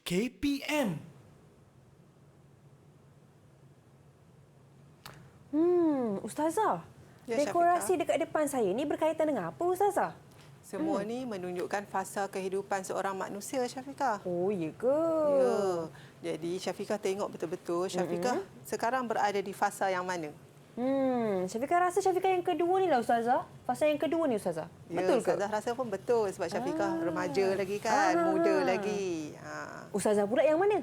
KPM. Ustazah, Ya, dekorasi Syafiqah. dekat depan saya ni berkaitan dengan apa, Ustazah? Semua ni menunjukkan fasa kehidupan seorang manusia, Syafiqah. Oh, ya ke? Ya. Jadi Syafiqah tengok betul-betul Syafiqah sekarang berada di fasa yang mana? Syafiqah rasa Syafiqah yang kedua ni lah, Ustazah. Fasa yang kedua ni, Ustazah. Ya, Betul ke? Ustazah rasa pun betul sebab Syafiqah remaja lagi kan, muda lagi. Ustazah pula yang mana?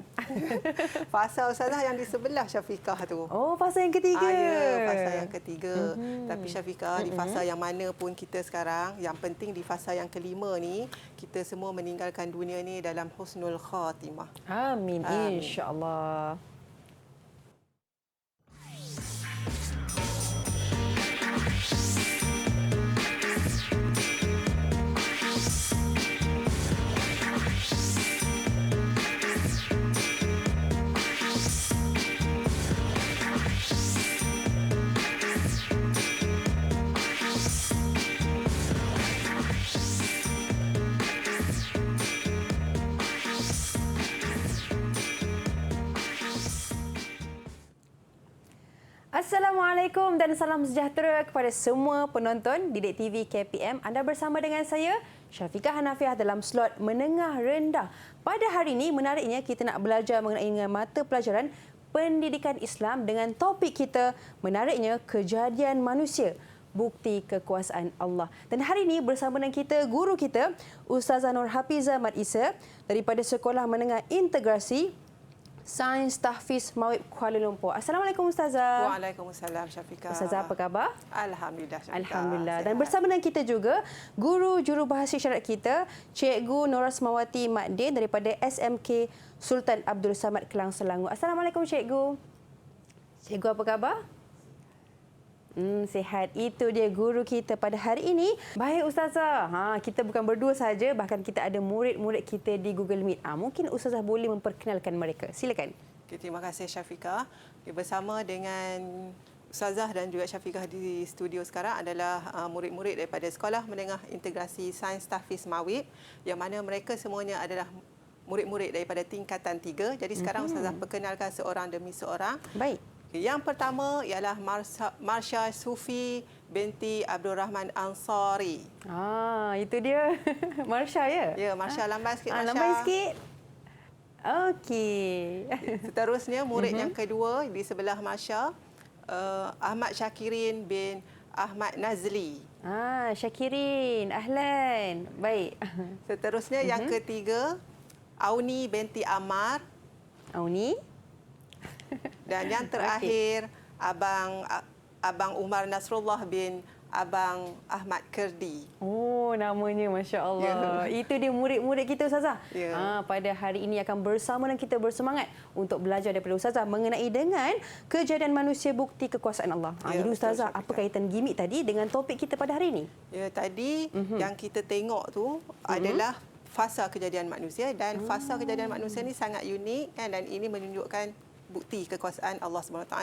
Fasa Ustazah yang di sebelah Syafiqah tu. Oh, fasa yang ketiga. Ya, fasa yang ketiga. Tapi Syafiqah, di fasa yang mana pun kita sekarang, yang penting di fasa yang kelima ni, kita semua meninggalkan dunia ni dalam husnul khatimah. Amin, Amin. insya-Allah. Assalamualaikum dan salam sejahtera kepada semua penonton Didik TV KPM. Anda bersama dengan saya, Syafiqah Hanafiah dalam slot menengah rendah. Pada hari ini, menariknya kita nak belajar mengenai mata pelajaran pendidikan Islam dengan topik kita, menariknya kejadian manusia, bukti kekuasaan Allah. Dan hari ini bersama dengan kita, guru kita, Ustazah Nur Hafizah Mat Isa daripada Sekolah Menengah Integrasi Sains Tahfiz Mawib Kuala Lumpur. Assalamualaikum Ustazah. Waalaikumsalam Syafiqah. Ustazah, apa khabar? Alhamdulillah Syafiqah. Alhamdulillah. Dan Sihat. bersama dengan kita juga guru jurubahasa isyarat kita, Cikgu Nora Smawati Mak Din daripada SMK Sultan Abdul Samad Kelang Selangor. Assalamualaikum Cikgu. Cikgu, apa khabar? Sihat. Itu dia guru kita pada hari ini. Baik Ustazah, kita bukan berdua saja, bahkan kita ada murid-murid kita di Google Meet. Mungkin Ustazah boleh memperkenalkan mereka. Silakan. Okay, terima kasih Syafiqah. Okay, bersama dengan Ustazah dan juga Syafiqah di studio sekarang adalah murid-murid daripada Sekolah Menengah Integrasi Sains Tahfiz Mawib, yang mana mereka semuanya adalah murid-murid daripada tingkatan 3. Jadi sekarang Ustazah perkenalkan seorang demi seorang. Baik. Yang pertama ialah Marsha Sufi binti Abdul Rahman Ansari. Itu dia. Marsha ya? Ya, Marsha lambai sikit, Marsha. Lambai sikit. Okey. Seterusnya murid yang kedua di sebelah Marsha, Ahmad Syakirin bin Ahmad Nazli. Syakirin. Ahlan. Baik. Seterusnya yang ketiga, Auni binti Ammar. Auni. Dan yang terakhir, Abang Umar Nasrullah bin Abang Ahmad Kerdi. Oh, namanya Masya Allah. Ya. Itu dia murid-murid kita Ustazah. Ya. Pada hari ini akan bersama dan kita bersemangat untuk belajar daripada Ustazah mengenai dengan kejadian manusia bukti kekuasaan Allah. Ya, Jadi Ustazah, betul, apa kaitan gimmick tadi dengan topik kita pada hari ini? Ya, tadi yang kita tengok tu adalah fasa kejadian manusia, dan fasa kejadian manusia ni sangat unik kan, dan ini menunjukkan bukti kekuasaan Allah SWT,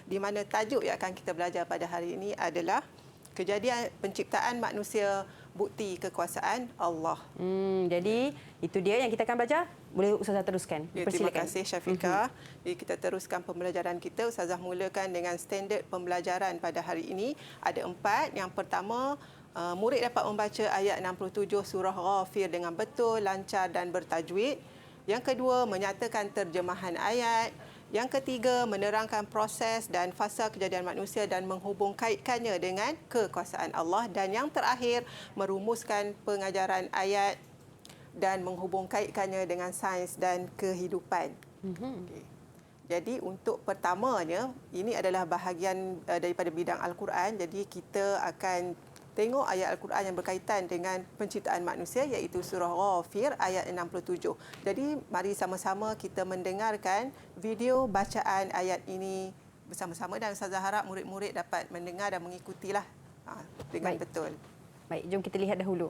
di mana tajuk yang akan kita belajar pada hari ini adalah kejadian penciptaan manusia, bukti kekuasaan Allah. Jadi itu dia yang kita akan belajar. Boleh Ustazah teruskan. Ya, terima kasih Syafiqah. Jadi kita teruskan pembelajaran kita. Ustazah mulakan dengan standard pembelajaran pada hari ini. Ada 4. Yang pertama, murid dapat membaca ayat 67 surah Ghafir dengan betul, lancar dan bertajwid. Yang kedua, menyatakan terjemahan ayat. Yang ketiga, menerangkan proses dan fasa kejadian manusia dan menghubungkaitkannya dengan kekuasaan Allah. Dan yang terakhir, merumuskan pengajaran ayat dan menghubungkaitkannya dengan sains dan kehidupan. Okay. Jadi untuk pertamanya, ini adalah bahagian daripada bidang Al-Quran. Jadi kita akan tengok ayat Al-Quran yang berkaitan dengan penciptaan manusia, iaitu surah Ghafir ayat 67. Jadi mari sama-sama kita mendengarkan video bacaan ayat ini bersama-sama, dan Ustazah harap murid-murid dapat mendengar dan mengikutilah dengan betul. Baik, jom kita lihat dahulu.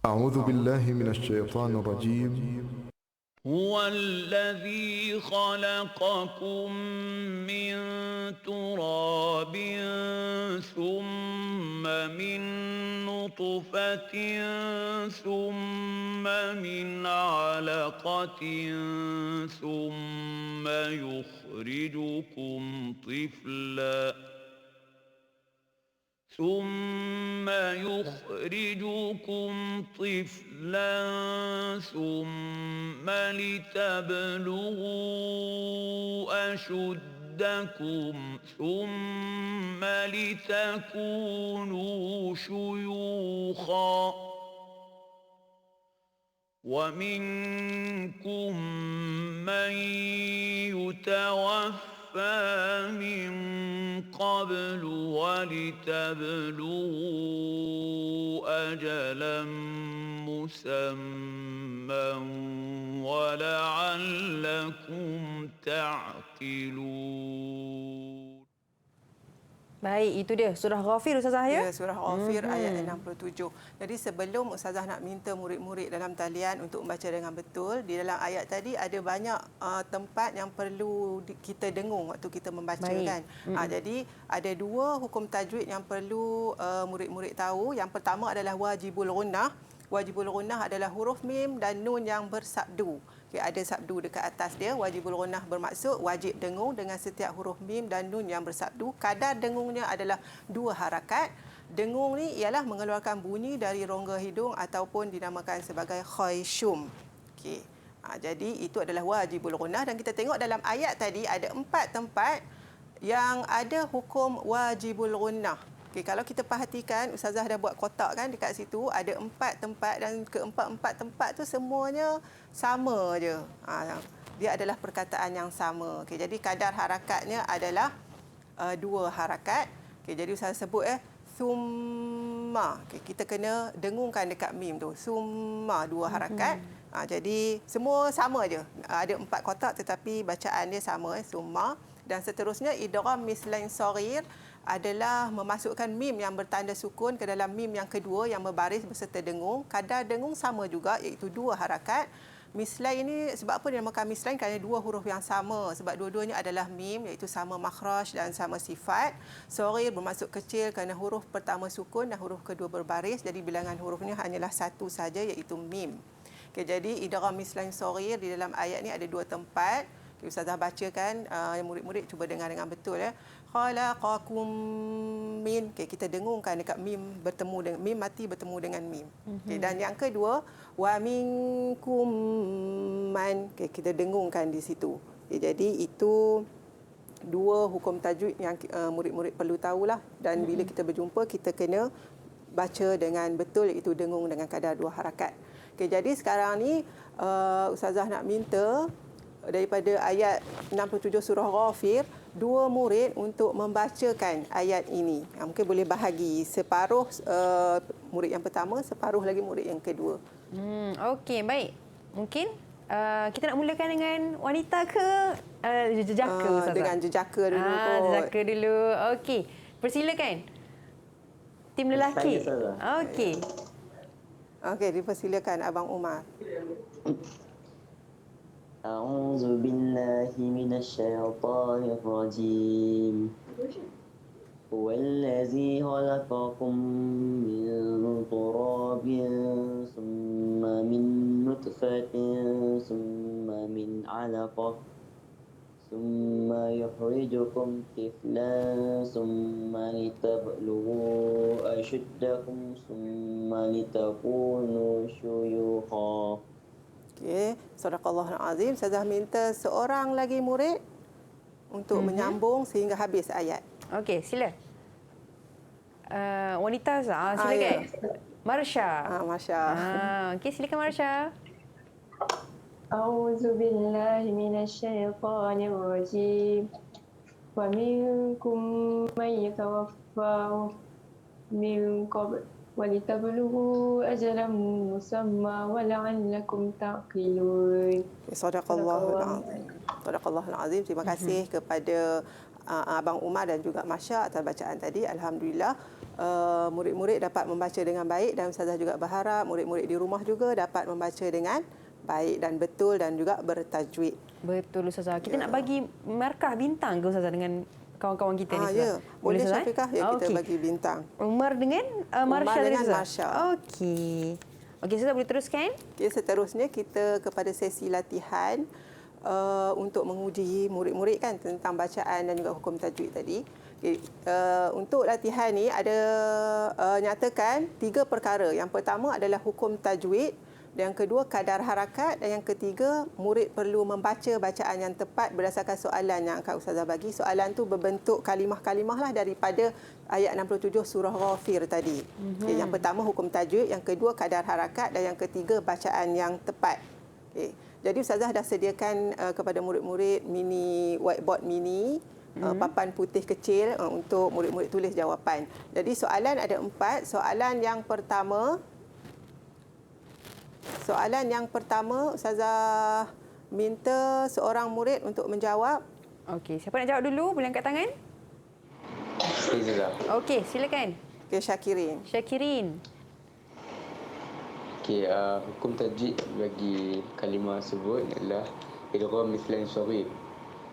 A'udzu billahi minasy syaithanir rajim. هو الذي خلقكم من تراب ثم من نطفة ثم من علقة ثم يخرجكم طفلا ثم لتبلغوا أشدكم ثم لتكونوا شيوخا ومنكم من يتوفى من قبل ولتبلغوا أجلا مسمى ولعلكم تعقلون. Baik, itu dia surah Ghafir Ustazah ya. Ya, surah Ghafir ayat 67. Jadi sebelum Ustazah nak minta murid-murid dalam talian untuk membaca dengan betul, di dalam ayat tadi ada banyak tempat yang perlu kita dengung waktu kita membaca. Baik. Kan. Jadi ada dua hukum tajwid yang perlu murid-murid tahu. Yang pertama adalah wajibul ghunnah. Wajibul ghunnah adalah huruf mim dan nun yang bersabdu. Okay, ada sabdu dekat atas dia. Wajibul ghunnah bermaksud wajib dengung dengan setiap huruf mim dan nun yang bersabdu. Kadar dengungnya adalah 2 harakat. Dengung ni ialah mengeluarkan bunyi dari rongga hidung ataupun dinamakan sebagai khayshum. Okey. Jadi itu adalah wajibul ghunnah dan kita tengok dalam ayat tadi ada 4 tempat yang ada hukum wajibul ghunnah. Okay, kalau kita perhatikan, Ustazah dah buat kotak kan dekat situ, ada 4 tempat dan keempat-empat tempat tu semuanya sama je. Dia adalah perkataan yang sama. Okay, jadi kadar harakatnya adalah 2 harakat. Okay, jadi Ustazah sebut summa. Okay, kita kena dengungkan dekat mim tu. Summa 2 harakat. Jadi semua sama je. Ada 4 kotak tetapi bacaan dia sama. Summa. Dan seterusnya idgham mislain saghir adalah memasukkan mim yang bertanda sukun ke dalam mim yang kedua yang berbaris berserta dengung. Kadar dengung sama juga iaitu 2 harakat. Mislain ini sebab apa dinamakan mislain? Kerana 2 huruf yang sama. Sebab dua-duanya adalah mim iaitu sama makhraj dan sama sifat. Saghir bermaksud kecil kerana huruf pertama sukun dan huruf kedua berbaris. Jadi bilangan hurufnya hanyalah 1 saja iaitu mim. Okay, jadi idgham mislain saghir di dalam ayat ni ada 2 tempat. Ustazah bacakan, murid-murid cuba dengar dengan betul ya. Khalaqakum min. Okay, kita dengungkan dekat mim bertemu dengan mim mati bertemu dengan mim. Okay, dan yang kedua wa minkum man. Okay, kita dengungkan di situ. Okay, jadi itu 2 hukum tajwid yang murid-murid perlu tahulah dan bila kita berjumpa kita kena baca dengan betul iaitu dengung dengan kadar 2 harakat. Okay, jadi sekarang ni Ustazah nak minta daripada ayat 67 surah Ghafir 2 murid untuk membacakan ayat ini. Mungkin boleh bahagi separuh murid yang pertama, separuh lagi murid yang kedua. Okey, baik. Mungkin kita nak mulakan dengan wanita ke jejaka Ustazah? Dengan jejaka dulu kot. Jejaka dulu. Okey. Persilakan. Tim lelaki. Okey. Okey, dipersilakan Abang Umar. أعوذ بالله من الشيطان الرجيم هو الذي خلقكم من تراب ثم من نطفة ثم من علقة ثم يخرجكم طفلا ثم لتبلغوا أشدكم ثم لتكونوا شيوخا. Okey, sadaqallahul azim. Ustazah minta seorang lagi murid untuk menyambung sehingga habis ayat. Okey, sila. Wanita Ustaz, silakan. Ya. Marsha. Masya. Okey, silakan Marsha. أعوذ بالله من الشيطان الرجيم ومنكم من يتوفى من قبل ولتبلغوا أجلا مسمى ولعلكم تعقلون. Sadaqallahul azim. Sadaqallahul azim. Terima kasih kepada Abang Umar dan juga Masya atas bacaan tadi. Alhamdulillah murid-murid dapat membaca dengan baik dan Ustazah juga berharap murid-murid di rumah juga dapat membaca dengan baik dan betul dan juga bertajwid. Betul Ustazah. Kita nak bagi markah bintang ke Ustazah dengan kawan-kawan kita ni. Ya. Boleh Ustazah? Syafiqah, ya kita Okey. bagi bintang. Umar dengan Marsha dari dengan Ustazah? Marsha. Okey. Okey, Ustazah boleh teruskan? Okay, seterusnya kita kepada sesi latihan untuk menguji murid-murid kan tentang bacaan dan juga hukum tajwid tadi. Okay, untuk latihan ni ada nyatakan 3 perkara. Yang pertama adalah hukum tajwid, yang kedua kadar harakat, dan yang ketiga murid perlu membaca bacaan yang tepat berdasarkan soalan yang akan Ustazah bagi. Soalan tu berbentuk kalimah-kalimah lah daripada ayat 67 surah Ghafir tadi. Okay, yang pertama hukum tajwid, yang kedua kadar harakat, dan yang ketiga bacaan yang tepat. Okay. Jadi Ustazah dah sediakan kepada murid-murid mini whiteboard mini, papan putih kecil untuk murid-murid tulis jawapan. Jadi soalan ada 4. Soalan yang pertama Ustazah minta seorang murid untuk menjawab. Okey, siapa nak jawab dulu? Boleh angkat tangan? Ustazah. Okey, silakan. Okey, Syakirin. Syakirin. Okey, hukum tajwid bagi kalimah tersebut adalah idgham mithlan shaghir.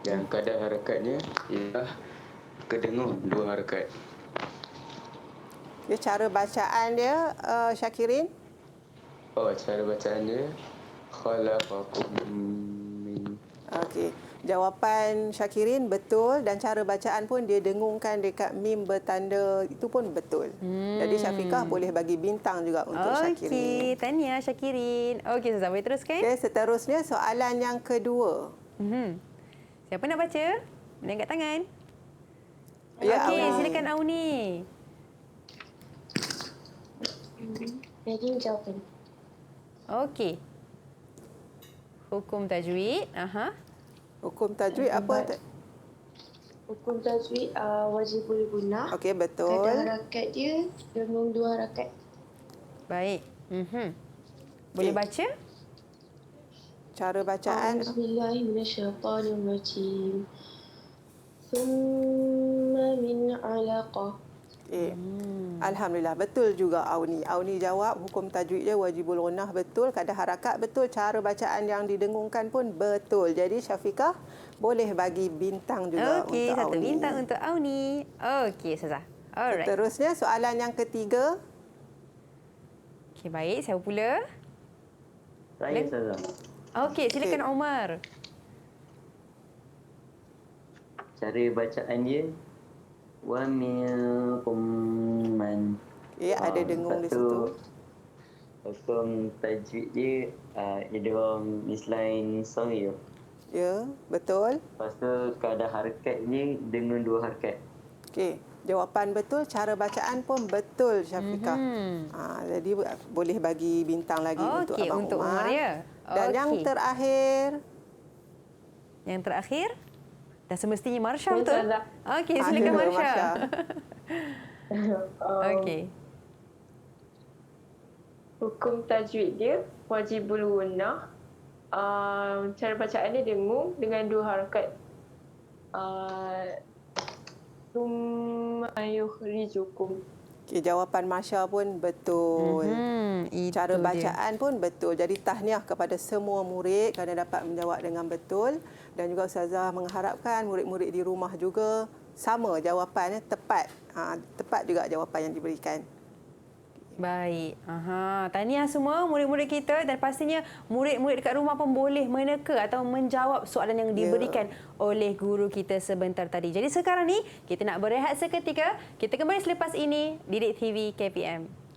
Dan kadar harakatnya ialah kedengar 2 harakat. Okay, cara bacaan dia Syakirin. Cara bacaan dia khalaqakum min. Okey, jawapan Syakirin betul dan cara bacaan pun dia dengungkan dekat mim bertanda itu pun betul. Jadi Syafiqah boleh bagi bintang juga untuk Syakirin. Okey, tahniah Syakirin. Okey, Ustazah boleh teruskan? Okey, seterusnya soalan yang kedua. Siapa nak baca? Boleh angkat tangan. Ya, Okey, Auni. silakan Auni. Jadi jawapan. Okey. Hukum tajwid. Hukum tajwid apa? Hukum tajwid wajibul gunnah. Okey, betul. Kadar harakat dia dengung 2 harakat. Baik. Boleh Okey. baca? Cara bacaan. Bismillahirrahmanirrahim. Summa min alaqah. Alhamdulillah, betul juga Auni. Auni jawab hukum tajwid dia wajibul gunnah betul, kadar harakat betul, cara bacaan yang didengungkan pun betul. Jadi Syafiqah boleh bagi bintang juga Okey, untuk 1 Auni. bintang untuk Auni. Okey, Ustazah. Alright. Seterusnya soalan yang ketiga. Okey, baik. Siapa pula? Saya Ustazah. Okey, silakan Umar. Cara bacaan dia wa minkum man. Ya, ada dengung di situ. Hukum tajwid dia idgham mithlan shaghir. Ya, betul. Lepas tu kadar harakat dia dengan 2 harakat. Okey, jawapan betul, cara bacaan pun betul Syafiqah. Jadi boleh bagi bintang lagi untuk Okey, Abang untuk Umar. Umar ya. Dan yang Okey. terakhir. Yang terakhir? Dah semestinya Marsha betul? Ustazah. Okey, silakan Ya, Marsha. Marsha. Okey. Hukum tajwid dia wajibul gunnah. Cara bacaan dia dengung dengan 2 harakat. Summa yukhrijukum. Okey, jawapan Marsha pun betul. Itu Cara dia. bacaan pun betul. Jadi tahniah kepada semua murid kerana dapat menjawab dengan betul. Dan juga Ustazah mengharapkan murid-murid di rumah juga sama jawapannya tepat. Tepat juga jawapan yang diberikan. Baik. Tahniah semua murid-murid kita dan pastinya murid-murid dekat rumah pun boleh meneka atau menjawab soalan yang diberikan oleh guru kita sebentar tadi. Jadi sekarang ni kita nak berehat seketika. Kita kembali selepas ini Didik TV KPM.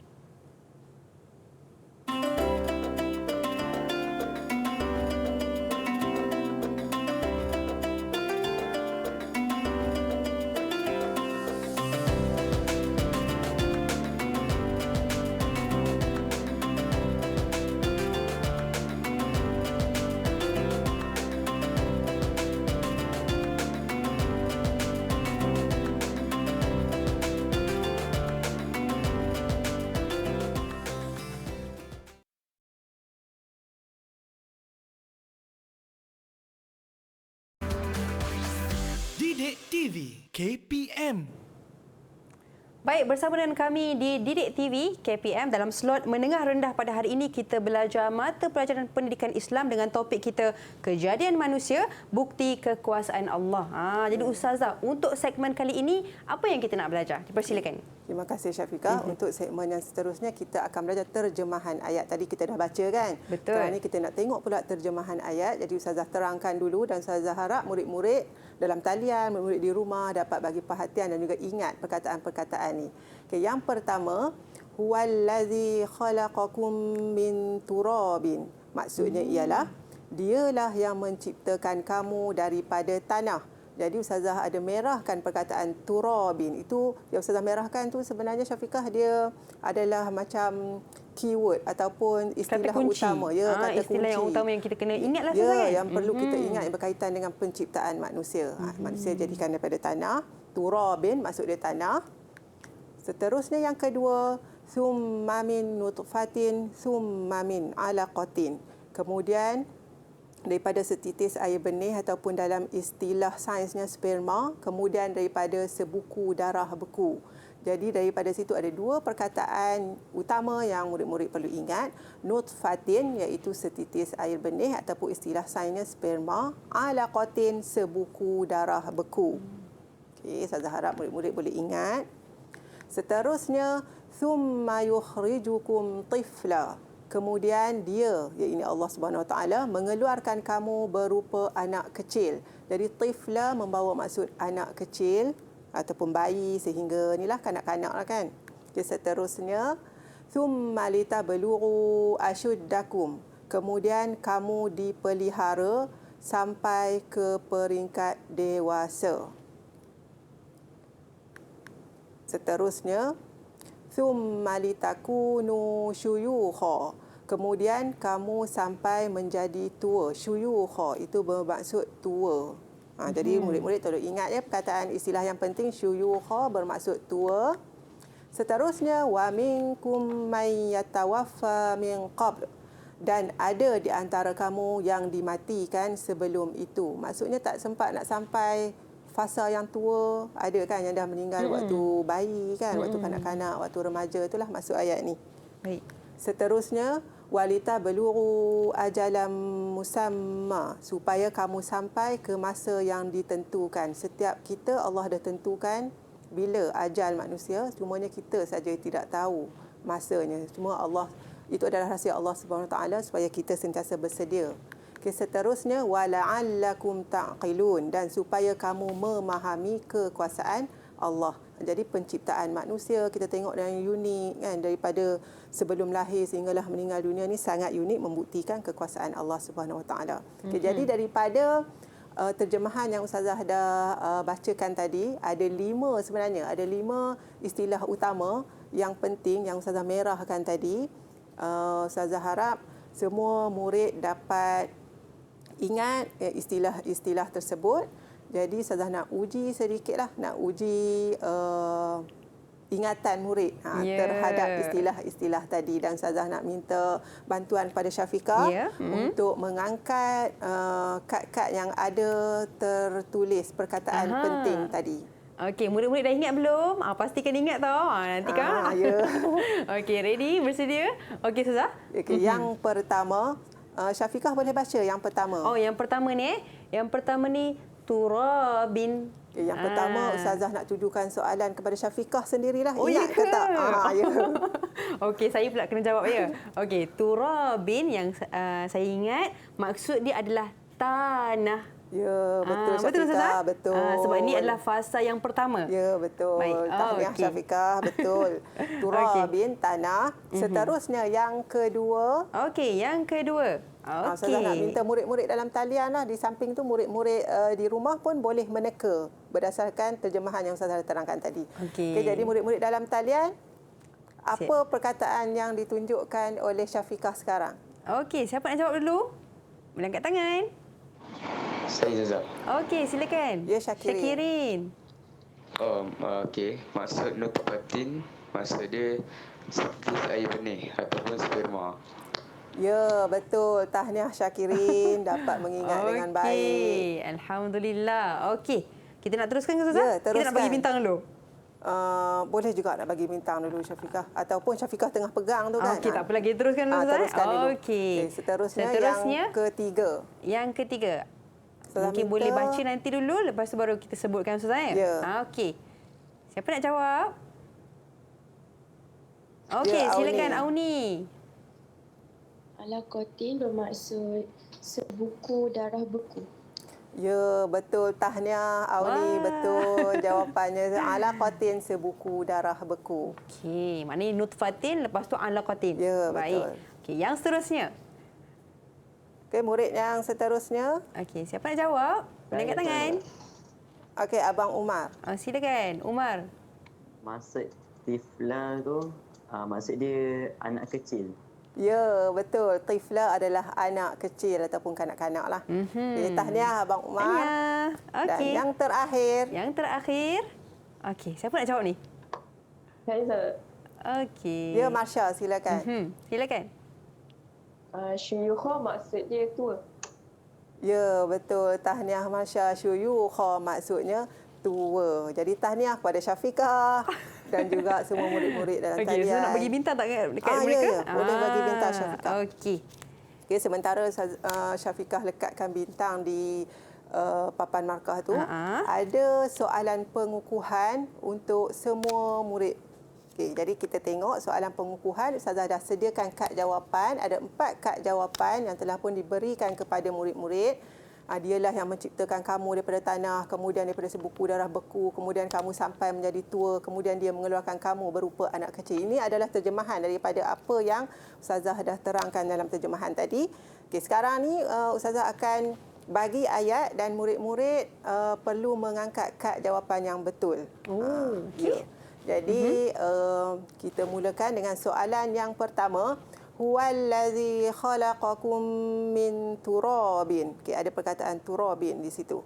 Didik TV KPM. Baik, bersama dengan kami di Didik TV KPM dalam slot menengah rendah pada hari ini kita belajar mata pelajaran pendidikan Islam dengan topik kita Kejadian Manusia, Bukti Kekuasaan Allah. Jadi Ustazah, untuk segmen kali ini apa yang kita nak belajar? Dipersilakan. Terima kasih Syafiqah. Untuk segmen yang seterusnya kita akan belajar terjemahan ayat. Tadi kita dah baca kan? Betul. Sekarang ni kita nak tengok pula terjemahan ayat. Jadi Ustazah terangkan dulu dan Ustazah harap murid-murid dalam talian, murid-murid di rumah dapat bagi perhatian dan juga ingat perkataan-perkataan ni. Okay, yang pertama, huwallazi khalaqakum min turabin. Maksudnya ialah dialah yang menciptakan kamu daripada tanah. Jadi Ustazah ada merahkan perkataan turabin. Itu yang Ustazah merahkan tu sebenarnya Syafiqah dia adalah macam keyword ataupun istilah kata kunci. Utama. Ya, kata istilah kunci. yang utama yang kita kena ingatlah Ya, kan? yang perlu kita ingat yang berkaitan dengan penciptaan manusia. Manusia jadikan daripada tanah. Turabin maksud dia tanah. Seterusnya yang kedua, summa min nutfatin summa min alaqatin. Kemudian daripada setitis air benih ataupun dalam istilah sainsnya sperma, kemudian daripada sebuku darah beku. Jadi daripada situ ada dua perkataan utama yang murid-murid perlu ingat. Nutfatin iaitu setitis air benih ataupun istilah sainsnya sperma, alaqatin sebuku darah beku. Okey, saya harap murid-murid boleh ingat. Seterusnya, thumma yukhrijukum tifla. Kemudian dia, iaitu Allah Subhanahu Wa Taala, mengeluarkan kamu berupa anak kecil. Jadi tifla membawa maksud anak kecil ataupun bayi sehingga inilah kanak-kanak lah kan. Okay, seterusnya, thumma litablughu ashuddakum. Kemudian kamu dipelihara sampai ke peringkat dewasa. Seterusnya, thumma litakunu syuyukha. Kemudian kamu sampai menjadi tua. Syuyukha itu bermaksud tua. Jadi murid-murid tolong ingat ya perkataan istilah yang penting. Syuyukha bermaksud tua. Seterusnya, wa minkum may yatawaffa min qabl. Dan ada di antara kamu yang dimatikan sebelum itu. Maksudnya tak sempat nak sampai fasa yang tua. Ada kan yang dah meninggal waktu bayi kan, waktu kanak-kanak, waktu remaja. Itulah maksud ayat ni. Baik. Seterusnya, walita beluru ajalam musamma, supaya kamu sampai ke masa yang ditentukan. Setiap kita Allah dah tentukan bila ajal manusia, cumanya kita saja tidak tahu masanya. Cuma Allah, itu adalah rahsia Allah Subhanahu Wa Taala supaya kita sentiasa bersedia. Okay, seterusnya, wala'allakum ta'qilun, dan supaya kamu memahami kekuasaan Allah. Jadi penciptaan manusia kita tengok yang unik kan, daripada sebelum lahir sehinggalah meninggal dunia ni sangat unik, membuktikan kekuasaan Allah Subhanahu Wa Taala. Okay, jadi daripada terjemahan yang Ustazah dah bacakan tadi, ada 5 sebenarnya, ada 5 istilah utama yang penting yang Ustazah merahkan tadi. Ustazah harap semua murid dapat ingat istilah-istilah tersebut. Jadi Ustazah nak uji sedikitlah, nak uji ingatan murid terhadap istilah-istilah tadi. Dan Ustazah nak minta bantuan pada Syafiqah untuk mengangkat kad-kad yang ada tertulis perkataan penting tadi. Okey, murid-murid dah ingat belum? Pastikan ingat tau. Nanti kan. Ya. Okey, ready? Bersedia? Okey, Ustazah. Okey, yang pertama, Syafiqah boleh baca yang pertama. Oh, yang pertama ni Yang pertama ni turabin. Okay, yang pertama, Ustazah nak tujukan soalan kepada Syafiqah sendirilah. Oh, ingat ya ke tak? Ya. Okey, saya pula kena jawab ya. Okey, turabin yang saya ingat maksud dia adalah tanah. Ya, betul Syafiqah. Betul, Ustazah? Betul. Sebab ini adalah fasa yang pertama. Ya, betul. Baik. Tahniah Okey. Syafiqah, betul. Turabin, tanah. Seterusnya yang kedua. Okey, yang kedua. Ustazah nak minta murid-murid dalam talian lah. Di samping tu murid-murid di rumah pun boleh meneka berdasarkan terjemahan yang Ustazah terangkan tadi. Okey. Okay, jadi murid-murid dalam talian, apa perkataan yang ditunjukkan oleh Syafiqah sekarang? Okey, siapa nak jawab dulu? Boleh angkat tangan. Saya Zazab. Okey, silakan. Ya, Syakirin. Syakirin. Okey. Maksud nutfatin, maksud dia setitis air benih ataupun sperma. Ya, betul. Tahniah Syakirin dapat mengingat dengan baik. Okey, alhamdulillah. Okey, kita nak teruskan ke Ustazah? Ya, Kita nak bagi teruskan. bintang dulu. boleh juga nak bagi bintang dulu Syafiqah. Ataupun Syafiqah tengah pegang tu kan. Okey, tak apa lagi. Teruskan dulu, Ustaz. Teruskan dulu. Okey. Seterusnya Seterusnya, yang ketiga. Yang ketiga. Ustazah Mungkin minta- boleh baca nanti dulu, lepas tu baru kita sebutkan, Ustaz. Ya. Okey. Siapa nak jawab? Okey, Ya, silakan Auni. Auni. Alaqatin bermaksud sebuku darah beku. Ya, betul. Tahniah Auni, Wah. betul jawapannya. Alaqatin sebuku darah beku. Okey, maknanya nutfatin lepas tu alaqatin. Ya, Baik. betul. Okey, yang seterusnya. Okey, murid yang seterusnya. Okey, siapa nak jawab? Boleh angkat tangan. Okey, Abang Umar. Silakan, Umar. Maksud tifla tu, maksud dia anak kecil. Ya, betul. Tifla adalah anak kecil ataupun kanak-kanak lah. Okey, tahniah Abang Umar. Tahniah. Dan Okey. yang terakhir. Yang terakhir. Okey, siapa nak jawab ni? Saya Okey. Ya, Marsha, silakan. Silakan. syuyukha maksud dia tua. Ya, betul. Tahniah Marsha. Syuyukha maksudnya tua. Jadi tahniah kepada Syafiqah dan juga semua murid-murid dalam Okey, talian. so nak bagi bintang tak dekat ya, mereka? ya. Boleh bagi bintang Syafiqah. Okey. Okay, sementara Syafiqah lekatkan bintang di papan markah tu, ada soalan pengukuhan untuk semua murid. Okay, jadi kita tengok soalan pengukuhan. Ustazah dah sediakan kad jawapan. Ada 4 kad jawapan yang telah pun diberikan kepada murid-murid. Dialah yang menciptakan kamu daripada tanah, kemudian daripada sebuku darah beku, kemudian kamu sampai menjadi tua, kemudian dia mengeluarkan kamu berupa anak kecil. Ini adalah terjemahan daripada apa yang Ustazah dah terangkan dalam terjemahan tadi. Okey, sekarang ni Ustazah akan bagi ayat dan murid-murid perlu mengangkat kad jawapan yang betul. Okey. Jadi kita mulakan dengan soalan yang pertama. Huwallazi khalaqakum min turabin. Okey, ada perkataan turabin di situ.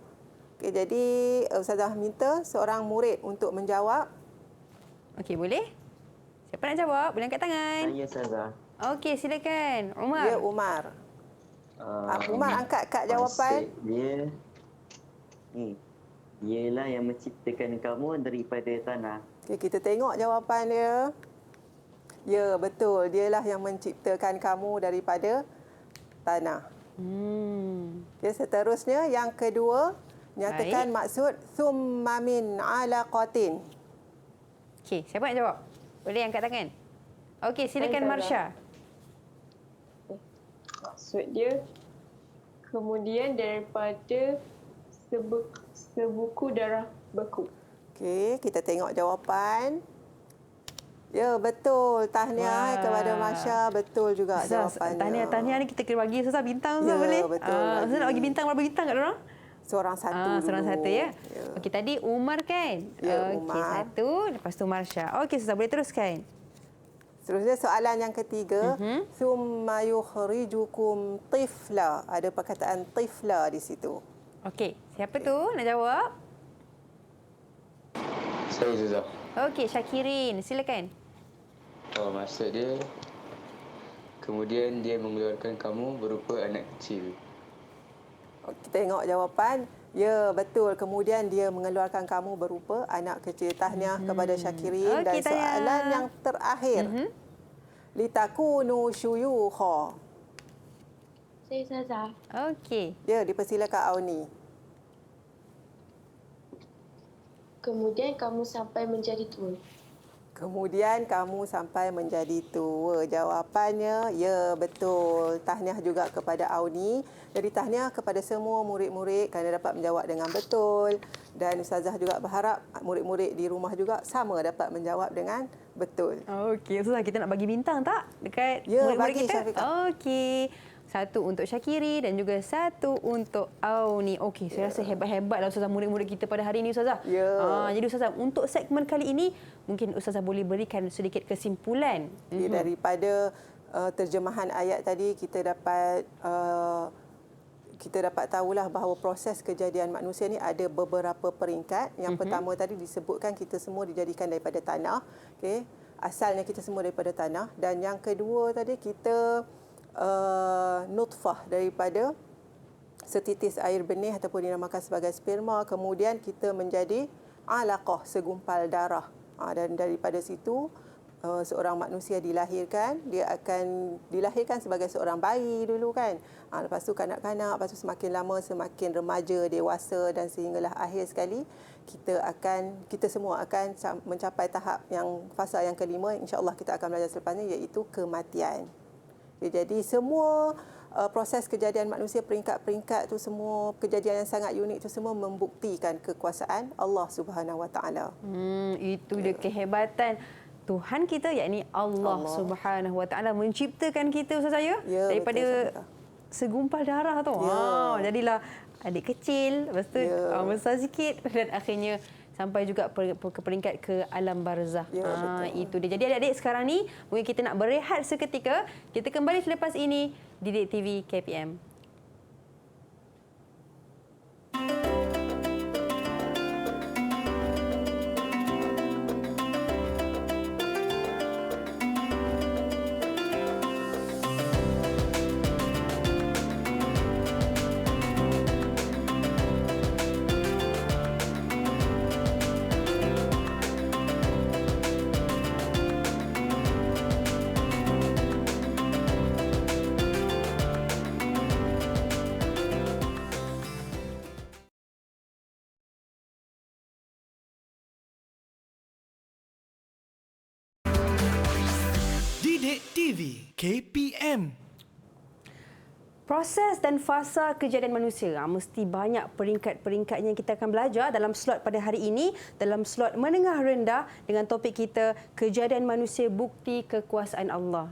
Okey, jadi Ustazah minta seorang murid untuk menjawab. Okey, boleh? Siapa nak jawab? Boleh angkat tangan. Saya Ustazah. Okey, silakan. Umar. Ya, Umar. Umar angkat kad jawapan. Maksud dia, dialah yang menciptakan kamu daripada tanah. Okey, kita tengok jawapan dia. Ya, betul. Dialah yang menciptakan kamu daripada tanah. Okey, seterusnya yang kedua, nyatakan maksud thumma min alaqatin. Okey, siapa nak jawab? Boleh angkat tangan. Okey, silakan Marsha. Maksud dia kemudian daripada sebuku darah beku. Okey, kita tengok jawapan. Ya, betul. Tahniah kepada Marsha. Betul juga jawapannya. Tahniah ni kita kena bagi Ustazah bintang, Ustaz, Ya, boleh? betul. Ustazah nak bagi bintang, berapa bintang kat orang? Seorang satu dulu. Seorang satu ya. Okey, tadi Umar kan? Ya, Okey, Umar. 1, lepas tu Marsha. Okey, Ustazah boleh teruskan. Seterusnya soalan yang ketiga. Thumma yukhrijukum tifla. Ada perkataan tifla di situ. Okey, siapa tu nak jawab? Saya Zuzah. Okey, Syakirin, silakan. Maksud dia, kemudian dia mengeluarkan kamu berupa anak kecil. Kita tengok jawapan. Ya, betul. Kemudian dia mengeluarkan kamu berupa anak kecil. Tahniah kepada Syakirin. Dan Okey, tahniah. soalan yang terakhir. Litakunu syuyukha. Saya Ustazah. Okey. Ya, dipersilakan Auni. Kemudian kamu sampai menjadi tua. Kemudian kamu sampai menjadi tua. Jawapannya, ya betul. Tahniah juga kepada Auni. Jadi tahniah kepada semua murid-murid kerana dapat menjawab dengan betul. Dan Ustazah juga berharap murid-murid di rumah juga sama dapat menjawab dengan betul. Okey, Ustazah kita nak bagi bintang tak dekat Ya, murid-murid bagi, kita? Syafiqah. Okey. 1 untuk Syakiri dan juga 1 untuk Auni. Okey, saya rasa hebat-hebatlah Ustazah murid-murid kita pada hari ini Ustazah. Ya. Jadi Ustazah, untuk segmen kali ini mungkin Ustazah boleh berikan sedikit kesimpulan. Okay, daripada terjemahan ayat tadi kita dapat tahulah bahawa proses kejadian manusia ni ada beberapa peringkat. Yang pertama tadi disebutkan kita semua dijadikan daripada tanah. Okey, asalnya kita semua daripada tanah. Dan yang kedua tadi kita nutfah daripada setitis air benih ataupun dinamakan sebagai sperma. Kemudian kita menjadi alaqah, segumpal darah. Dan daripada situ seorang manusia dilahirkan, dia akan dilahirkan sebagai seorang bayi dulu kan. Lepas tu kanak-kanak, lepas tu semakin lama semakin remaja, dewasa dan sehinggalah akhir sekali kita semua akan mencapai tahap yang fasa yang kelima, insya-Allah kita akan belajar selepas ini, iaitu kematian. Jadi semua proses kejadian manusia peringkat-peringkat tu semua kejadian yang sangat unik tu semua membuktikan kekuasaan Allah Subhanahu Wa Taala. Itu dia kehebatan Tuhan kita, yakni Allah Subhanahu Wa Taala menciptakan kita, Ustaz saya, daripada segumpal darah tu. Jadilah adik kecil, lepas tu besar sikit dan akhirnya sampai juga ke peringkat ke alam barzah. Itu dia. Jadi adik-adik sekarang ni mungkin kita nak berehat seketika. Kita kembali selepas ini di Didik TV KPM. Didik TV KPM. Proses dan fasa kejadian manusia mesti banyak peringkat-peringkatnya yang kita akan belajar dalam slot pada hari ini, dalam slot menengah rendah dengan topik kita kejadian manusia bukti kekuasaan Allah.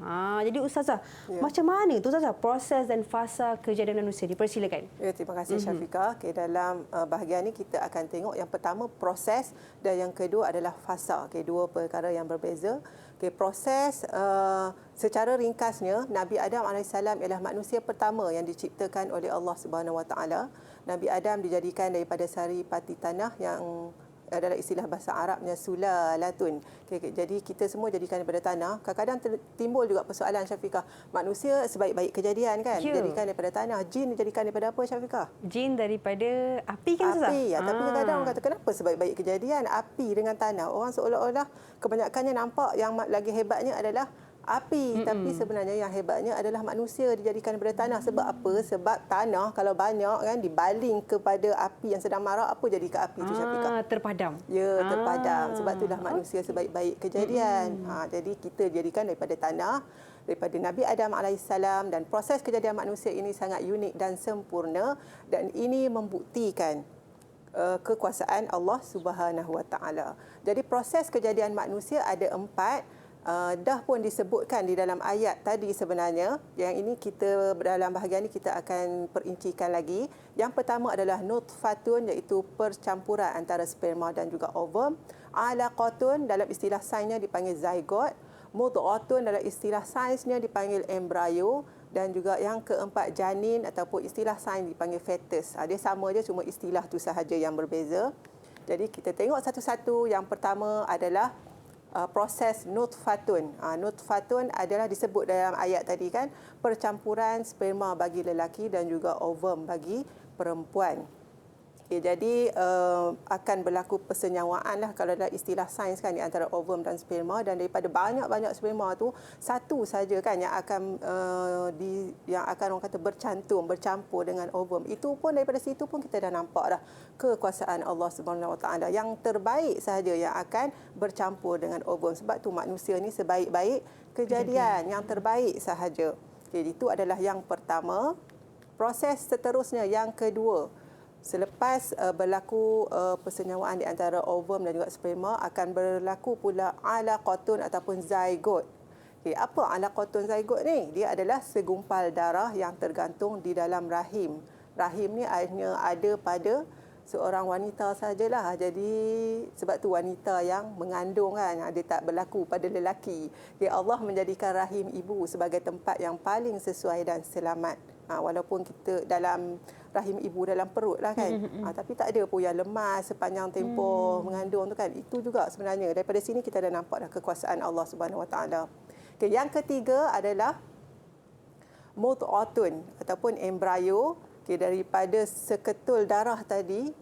Jadi Ustazah, macam mana tu Ustazah proses dan fasa kejadian manusia? Dipersilakan. Terima kasih Syafiqah. Dalam bahagian ini kita akan tengok yang pertama proses dan yang kedua adalah fasa. Dua perkara yang berbeza. Proses secara ringkasnya, Nabi Adam AS ialah manusia pertama yang diciptakan oleh Allah Subhanahu Wa Taala. Nabi Adam dijadikan daripada sari pati tanah yang adalah istilah bahasa Arabnya sulalatun. Jadi kita semua jadikan daripada tanah. Kadang-kadang timbul juga persoalan Syafiqah. Manusia sebaik-baik kejadian kan? Dijadikan daripada tanah. Jin dijadikan daripada apa Syafiqah? Jin daripada api kan Ustazah? Api. Tapi kadang-kadang orang kata kenapa sebaik-baik kejadian api dengan tanah? Orang seolah-olah kebanyakannya nampak yang lagi hebatnya adalah api, tapi sebenarnya yang hebatnya adalah manusia dijadikan daripada tanah. Sebab apa? Sebab tanah kalau banyak kan dibaling kepada api yang sedang marak, apa jadi ke api itu Syafiqah? Terpadam. Ya, terpadam. Sebab itulah manusia sebaik-baik kejadian. Jadi kita jadikan daripada tanah, daripada Nabi Adam AS, dan proses kejadian manusia ini sangat unik dan sempurna, dan ini membuktikan kekuasaan Allah Subhanahu Wa Taala. Jadi proses kejadian manusia ada 4. Dah pun disebutkan di dalam ayat tadi sebenarnya. Yang ini kita dalam bahagian ini kita akan perincikan lagi. Yang pertama adalah nutfatun, iaitu percampuran antara sperma dan juga ovum. Alaqatun dalam istilah sainsnya dipanggil zygote. Mudghatun dalam istilah sainsnya dipanggil embrio. Dan juga yang keempat janin ataupun istilah sains dipanggil fetus. Dia sama je, cuma istilah tu sahaja yang berbeza. Jadi kita tengok satu-satu. Yang pertama adalah proses nutfatun. Nutfatun adalah disebut dalam ayat tadi kan, percampuran sperma bagi lelaki dan juga ovum bagi perempuan. Jadi akan berlaku persenyawaan lah kalau dalam istilah sains kan di antara ovum dan sperma, dan daripada banyak-banyak sperma tu satu saja kan yang akan orang kata bercampur dengan ovum. Itu pun daripada situ pun kita dah nampak dah kekuasaan Allah Subhanahu Wa Taala. Yang terbaik sahaja yang akan bercampur dengan ovum. Sebab tu manusia ni sebaik-baik kejadian yang terbaik sahaja. Jadi itu adalah yang pertama. Proses seterusnya yang kedua, selepas berlaku persenyawaan di antara ovum dan juga sperma, akan berlaku pula alaqatun ataupun zygote. Apa alaqatun zygote ni? Dia adalah segumpal darah yang tergantung di dalam rahim. Rahim ni hanya ada pada seorang wanita sajalah. Jadi sebab tu wanita yang mengandung kan, dia tak berlaku pada lelaki. Allah menjadikan rahim ibu sebagai tempat yang paling sesuai dan selamat. Walaupun kita dalam rahim ibu dalam perut lah kan. Tapi tak ada pun yang lemas sepanjang tempoh mengandung tu kan. Itu juga sebenarnya daripada sini kita dah nampak dah kekuasaan Allah Subhanahu Wa Taala. Yang ketiga adalah mudghatun ataupun embrio. Daripada seketul darah tadi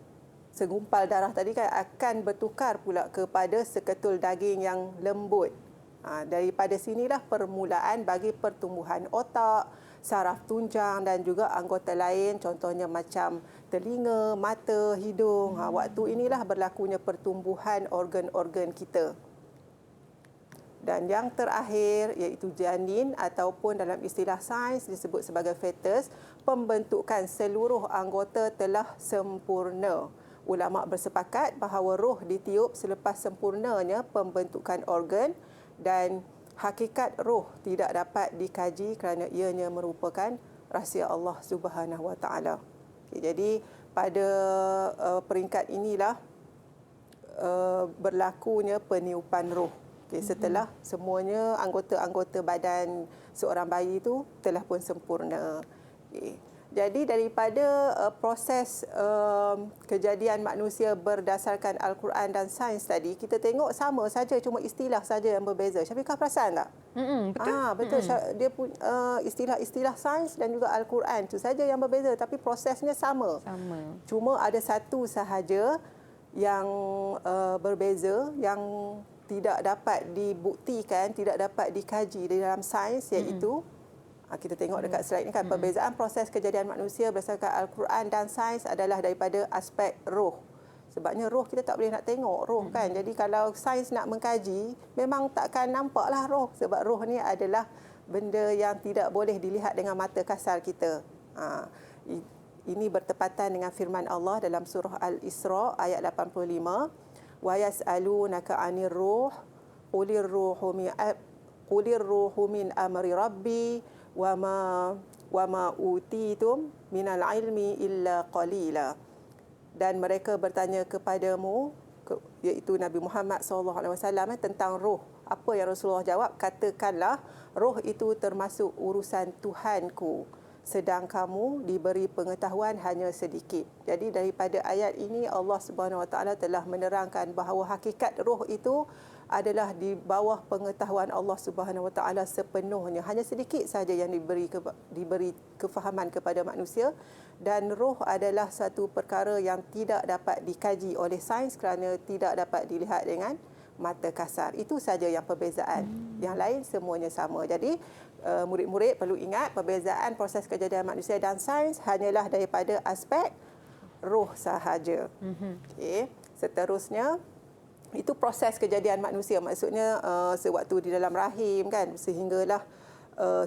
segumpal darah tadi kan akan bertukar pula kepada seketul daging yang lembut. Daripada sinilah permulaan bagi pertumbuhan otak, saraf tunjang dan juga anggota lain, contohnya macam telinga, mata, hidung. Waktu inilah berlakunya pertumbuhan organ-organ kita. Dan yang terakhir iaitu janin ataupun dalam istilah sains disebut sebagai fetus, pembentukan seluruh anggota telah sempurna. Ulama bersepakat bahawa roh ditiup selepas sempurnanya pembentukan organ dan hakikat roh tidak dapat dikaji kerana ianya merupakan rahsia Allah Subhanahu Wa Taala. Jadi pada peringkat inilah berlakunya peniupan roh. Setelah semuanya anggota-anggota badan seorang bayi itu telah pun sempurna. Jadi daripada proses kejadian manusia berdasarkan Al-Quran dan sains tadi, kita tengok sama saja, cuma istilah saja yang berbeza. Syafiqah perasan tak? Betul. Betul. Dia pun istilah-istilah sains dan juga Al-Quran itu saja yang berbeza, tapi prosesnya sama. Cuma ada satu sahaja yang berbeza, yang tidak dapat dibuktikan, tidak dapat dikaji di dalam sains, iaitu kita tengok dekat slide ni kan, perbezaan proses kejadian manusia berdasarkan Al-Quran dan sains adalah daripada aspek roh. Sebabnya roh kita tak boleh nak tengok roh kan. Jadi kalau sains nak mengkaji, memang takkan nampaklah roh, sebab roh ni adalah benda yang tidak boleh dilihat dengan mata kasar kita. Ini bertepatan dengan firman Allah dalam surah Al-Isra ayat 85. Wa yas'alunaka 'anir ruh qulir ruhu min amri rabbi wa ma utitum minal ilmi illa qalila. Dan mereka bertanya kepadamu, iaitu Nabi Muhammad SAW, tentang roh. Apa yang Rasulullah jawab? Katakanlah, roh itu termasuk urusan Tuhanku, sedang kamu diberi pengetahuan hanya sedikit. Jadi daripada ayat ini Allah Subhanahu Wa Taala telah menerangkan bahawa hakikat roh itu adalah di bawah pengetahuan Allah Subhanahu Wa Taala sepenuhnya. Hanya sedikit saja yang diberi kefahaman kepada manusia, dan roh adalah satu perkara yang tidak dapat dikaji oleh sains kerana tidak dapat dilihat dengan mata kasar. Itu saja yang perbezaan. Yang lain semuanya sama. Jadi murid-murid perlu ingat perbezaan proses kejadian manusia dan sains hanyalah daripada aspek roh sahaja. Seterusnya itu proses kejadian manusia, maksudnya sewaktu di dalam rahim kan, sehinggalah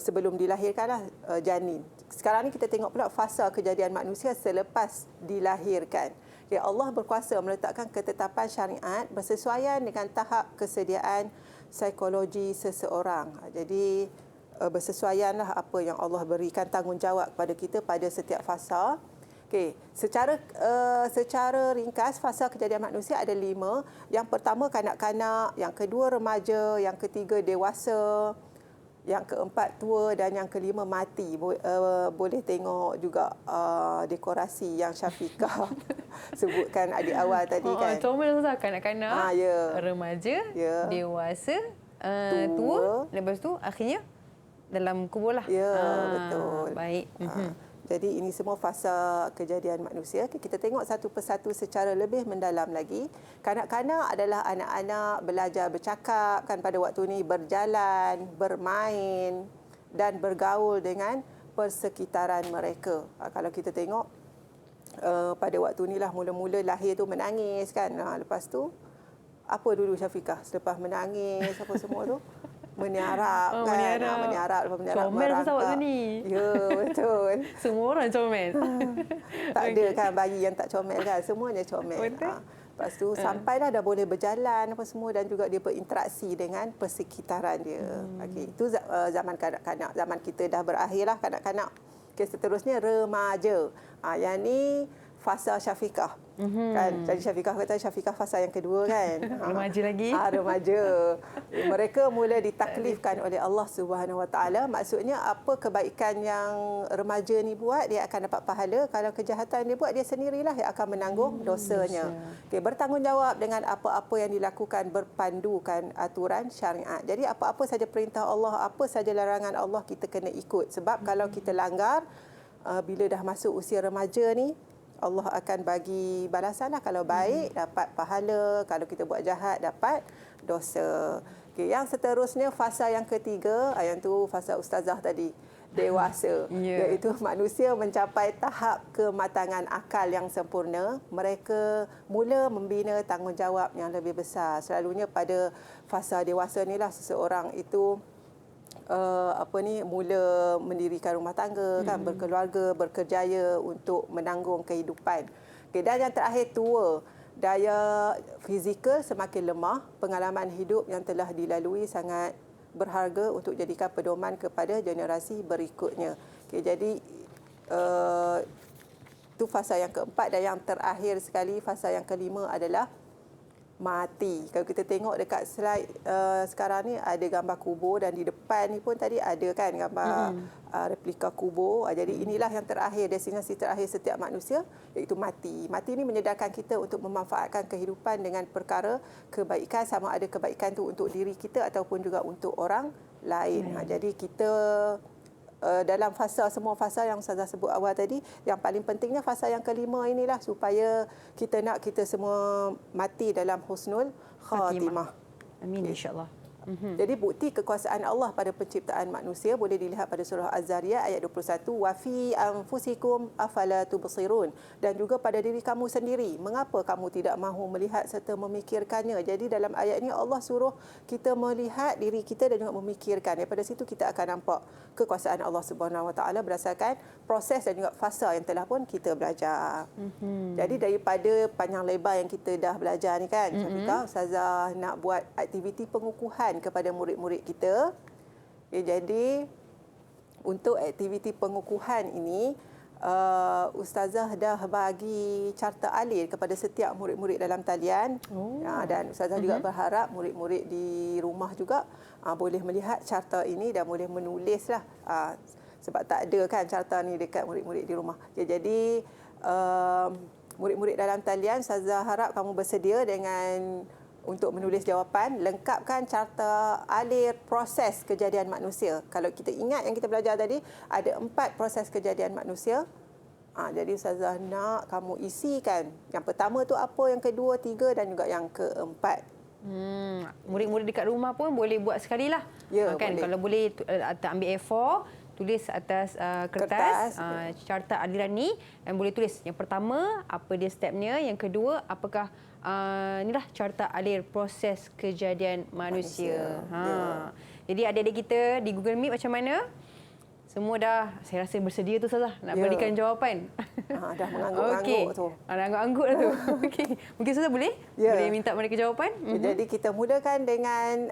sebelum dilahirkanlah janin. Sekarang ni kita tengok pula fasa kejadian manusia selepas dilahirkan. Allah berkuasa meletakkan ketetapan syariat bersesuaian dengan tahap kesediaan psikologi seseorang. Jadi bersesuaianlah apa yang Allah berikan tanggungjawab kepada kita pada setiap fasa. Secara ringkas, fasa kejadian manusia ada 5. Yang pertama kanak-kanak, yang kedua remaja, yang ketiga dewasa, yang keempat tua dan yang kelima mati. Boleh tengok juga dekorasi yang Syafiqah sebutkan adik awal tadi kan. Comel tu kanak-kanak, remaja, dewasa, tua, lepas tu akhirnya dalam kubur lah. Betul. Baik. Jadi ini semua fasa kejadian manusia. Kita tengok satu persatu secara lebih mendalam lagi. Kanak-kanak adalah anak-anak belajar bercakap kan pada waktu ini, berjalan, bermain dan bergaul dengan persekitaran mereka. Kalau kita tengok pada waktu inilah mula-mula lahir tu menangis kan. Lepas tu apa dulu Syafiqah selepas menangis apa semua tu? Meniarap kan. Meniarap comel tu waktu ni. Ya, betul. Semua orang comel. Tak ada kan bayi yang tak comel kan. Semuanya comel. Lepas tu sampailah dah boleh berjalan apa semua dan juga dia berinteraksi dengan persekitaran dia. Itu zaman kanak-kanak. Zaman kita dah berakhirlah kanak-kanak. Seterusnya remaja. Yang ni fasa Syafiqah. Kan? Jadi Syafiqah kata Syafiqah fasa yang kedua kan. Remaja lagi. Remaja. Mereka mula ditaklifkan oleh Allah Subhanahu Wa Taala. Maksudnya apa kebaikan yang remaja ni buat, dia akan dapat pahala. Kalau kejahatan dia buat, dia sendirilah yang akan menanggung dosanya. Bertanggungjawab dengan apa-apa yang dilakukan berpandukan aturan syariat. Jadi apa-apa saja perintah Allah, apa saja larangan Allah, kita kena ikut. Sebab kalau kita langgar, bila dah masuk usia remaja ni, Allah akan bagi balasan lah. Kalau baik dapat pahala, kalau kita buat jahat dapat dosa. Okey, yang seterusnya fasa yang ketiga, yang tu fasa ustazah tadi, dewasa, iaitu manusia mencapai tahap kematangan akal yang sempurna. Mereka mula membina tanggungjawab yang lebih besar. Selalunya pada fasa dewasa inilah seseorang itu mula mendirikan rumah tangga, kan, berkeluarga, berkerjaya untuk menanggung kehidupan. Okay, dan yang terakhir, tua. Daya fizikal semakin lemah, pengalaman hidup yang telah dilalui sangat berharga untuk jadikan pedoman kepada generasi berikutnya. Okay, jadi itu fasa yang keempat, dan yang terakhir sekali, fasa yang kelima adalah mati. Kalau kita tengok dekat slide sekarang ni ada gambar kubur, dan di depan ni pun tadi ada kan gambar replika kubur. Jadi inilah yang terakhir, destinasi terakhir setiap manusia, iaitu mati. Mati ni menyedarkan kita untuk memanfaatkan kehidupan dengan perkara kebaikan, sama ada kebaikan tu untuk diri kita ataupun juga untuk orang lain. Jadi kita dalam semua fasa yang Ustazah sebut awal tadi, yang paling pentingnya fasa yang kelima inilah, supaya kita semua mati dalam husnul khatimah. Amin, insya-Allah. Jadi bukti kekuasaan Allah pada penciptaan manusia boleh dilihat pada surah Az-Zariyat ayat 21, wa fi anfusikum afala tubsirun, dan juga pada diri kamu sendiri, mengapa kamu tidak mahu melihat serta memikirkannya. Jadi dalam ayat ini Allah suruh kita melihat diri kita dan juga memikirkan. Daripada situ kita akan nampak kekuasaan Allah Subhanahu Wa Taala berdasarkan proses dan juga fasa yang telah pun kita belajar. Jadi daripada panjang lebar yang kita dah belajar ni kan, Syafiqah, Ustazah nak buat aktiviti pengukuhan kepada murid-murid kita. Jadi untuk aktiviti pengukuhan ini, Ustazah dah bagi carta alir kepada setiap murid-murid dalam talian. Dan Ustazah juga berharap murid-murid di rumah juga boleh melihat carta ini dan boleh menulislah. Sebab tak ada kan carta ni dekat murid-murid di rumah. Jadi murid-murid dalam talian, Ustazah harap kamu bersedia dengan untuk menulis jawapan, lengkapkan carta alir proses kejadian manusia. Kalau kita ingat yang kita belajar tadi, ada 4 proses kejadian manusia. Jadi Ustazah nak kamu isikan. Yang pertama tu apa, yang kedua, 3 dan juga yang keempat. Murid-murid dekat rumah pun boleh buat sekali lah. Kan? Boleh. Kalau boleh ambil A4, tulis atas kertas carta aliran ni, dan boleh tulis yang pertama apa dia stepnya, yang kedua apakah inilah carta alir proses kejadian manusia. Jadi adik-adik kita di Google Meet macam mana? Semua dah, saya rasa bersedia tu Ustazah nak berikan jawapan. Dah mengangguk-angguk tu. Dah angguk-angguk dah tu. Okey. Mungkin Ustazah boleh minta mereka jawapan? Jadi kita mulakan dengan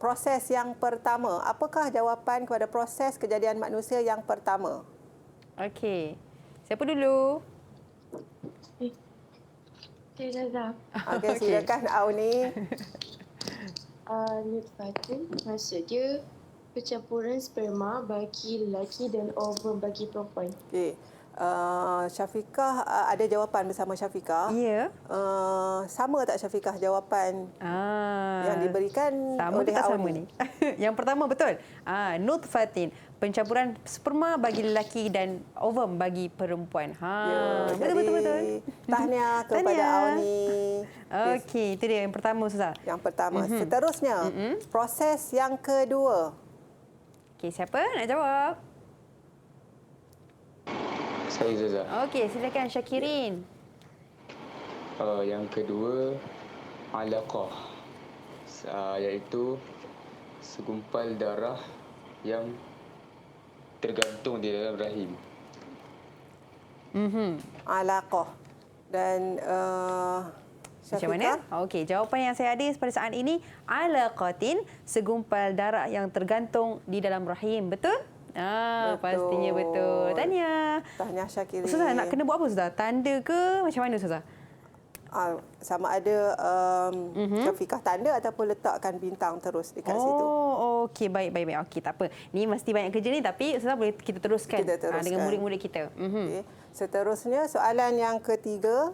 proses yang pertama. Apakah jawapan kepada proses kejadian manusia yang pertama? Okey. Siapa dulu? Ustazah. Okey, silakan Auni. Nutfatun maksudnya pencampuran sperma bagi lelaki dan ovum bagi perempuan. Okey. Syafiqah ada jawapan bersama Syafiqah. Ya. Sama tak Syafiqah jawapan yang diberikan sama oleh Auni? Sama ni. Yang pertama betul. Nutfatin, pencampuran sperma bagi lelaki dan ovum bagi perempuan. Betul. Tahniah kepada Auni. Okey, itu dia yang pertama Ustazah. Yang pertama. Seterusnya, proses yang kedua. Okey, siapa nak jawab? Saya Ustazah. Okey, silakan Syakirin. Yang kedua, alaqah, iaitu segumpal darah yang tergantung di dalam rahim. Alaqah. Dan macam mana? Okey, jawapan yang saya ada pada saat ini, alaqatin, segumpal darah yang tergantung di dalam rahim. Betul? Betul. Pastinya betul. Tahniah. Tahniah Syakirin. Ustazah nak kena buat apa Ustazah? Tanda ke macam mana Ustazah? Sama ada Syafiqah tanda ataupun letakkan bintang terus dekat situ. Okey, baik. Okey, tak apa. Ni mesti banyak kerja ni, tapi Ustazah boleh kita teruskan, dengan murid-murid kita. Okay. Seterusnya, soalan yang ketiga.